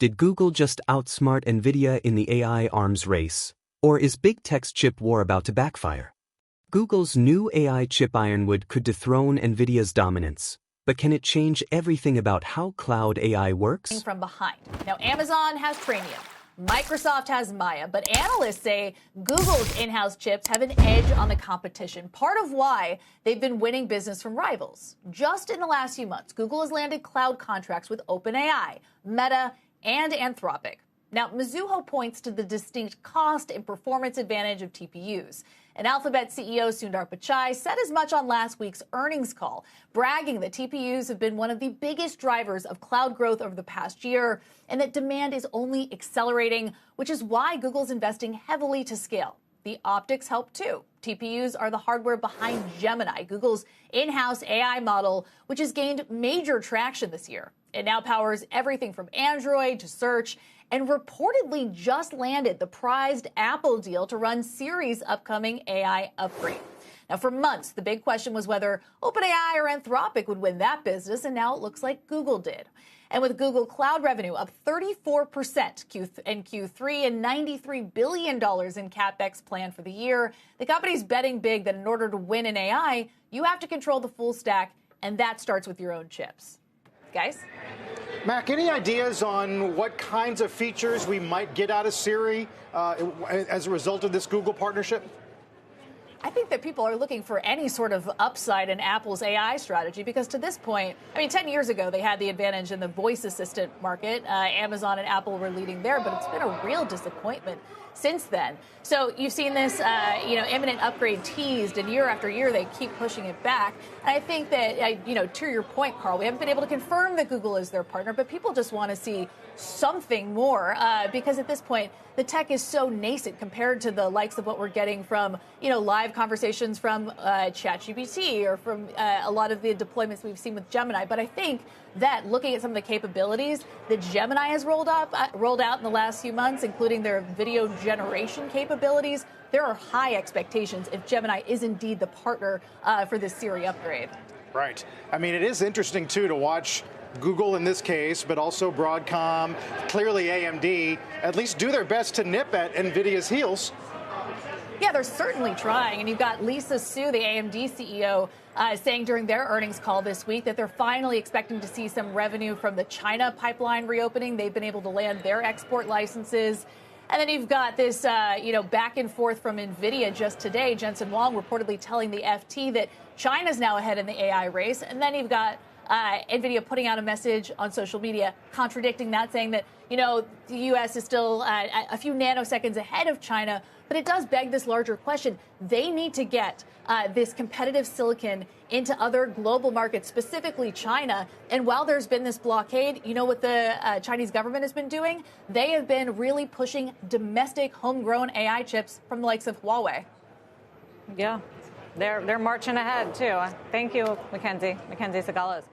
Did Google just outsmart NVIDIA in the AI arms race? Or is big tech's chip war about to backfire? Google's new AI chip Ironwood could dethrone NVIDIA's dominance. But can it change everything about how cloud AI works? From behind. Now, Amazon has Premium. Microsoft has Maya, but analysts say Google's in-house chips have an edge on the competition, part of why they've been winning business from rivals. Just in the last few months, Google has landed cloud contracts with OpenAI, Meta, and Anthropic. Now, Mizuho points to the distinct cost and performance advantage of TPUs. And Alphabet CEO Sundar Pichai said as much on last week's earnings call, bragging that TPUs have been one of the biggest drivers of cloud growth over the past year and that demand is only accelerating, which is why Google's investing heavily to scale. The optics help too. TPUs are the hardware behind Gemini, Google's in-house AI model, which has gained major traction this year. It now powers everything from Android to search and reportedly just landed the prized Apple deal to run Siri's upcoming AI upgrade. Now, for months, the big question was whether OpenAI or Anthropic would win that business, and now it looks like Google did. And with Google Cloud revenue up 34% in Q3 and $93 billion in CapEx planned for the year, the company's betting big that in order to win in AI, you have to control the full stack, and that starts with your own chips. Guys? Mac, any ideas on what kinds of features we might get out of Siri as a result of this Google partnership? I think that people are looking for any sort of upside in Apple's AI strategy because to this point, 10 years ago, they had the advantage in the voice assistant market. Amazon and Apple were leading there, but it's been a real disappointment since then. So you've seen this, imminent upgrade teased, and year after year, they keep pushing it back. And I think that, to your point, Carl, we haven't been able to confirm that Google is their partner, but people just want to see something more because at this point, the tech is so nascent compared to the likes of what we're getting from, live conversations from ChatGPT or from a lot of the deployments we've seen with Gemini. But I think that looking at some of the capabilities that Gemini has rolled out in the last few months, including their video generation capabilities, there are high expectations if Gemini is indeed the partner for this Siri upgrade. Right. It is interesting, too, to watch Google in this case, but also Broadcom, clearly AMD, at least do their best to nip at NVIDIA's heels. Yeah, they're certainly trying. And you've got Lisa Su, the AMD CEO, saying during their earnings call this week that they're finally expecting to see some revenue from the China pipeline reopening. They've been able to land their export licenses. And then you've got this, back and forth from NVIDIA just today. Jensen Huang reportedly telling the FT that China's now ahead in the AI race. And then you've got NVIDIA putting out a message on social media contradicting that, saying that, the U.S. is still a few nanoseconds ahead of China. But it does beg this larger question. They need to get this competitive silicon into other global markets, specifically China. And while there's been this blockade, you know what the Chinese government has been doing? They have been really pushing domestic homegrown AI chips from the likes of Huawei. Yeah, they're marching ahead, too. Thank you, Mackenzie Sagales.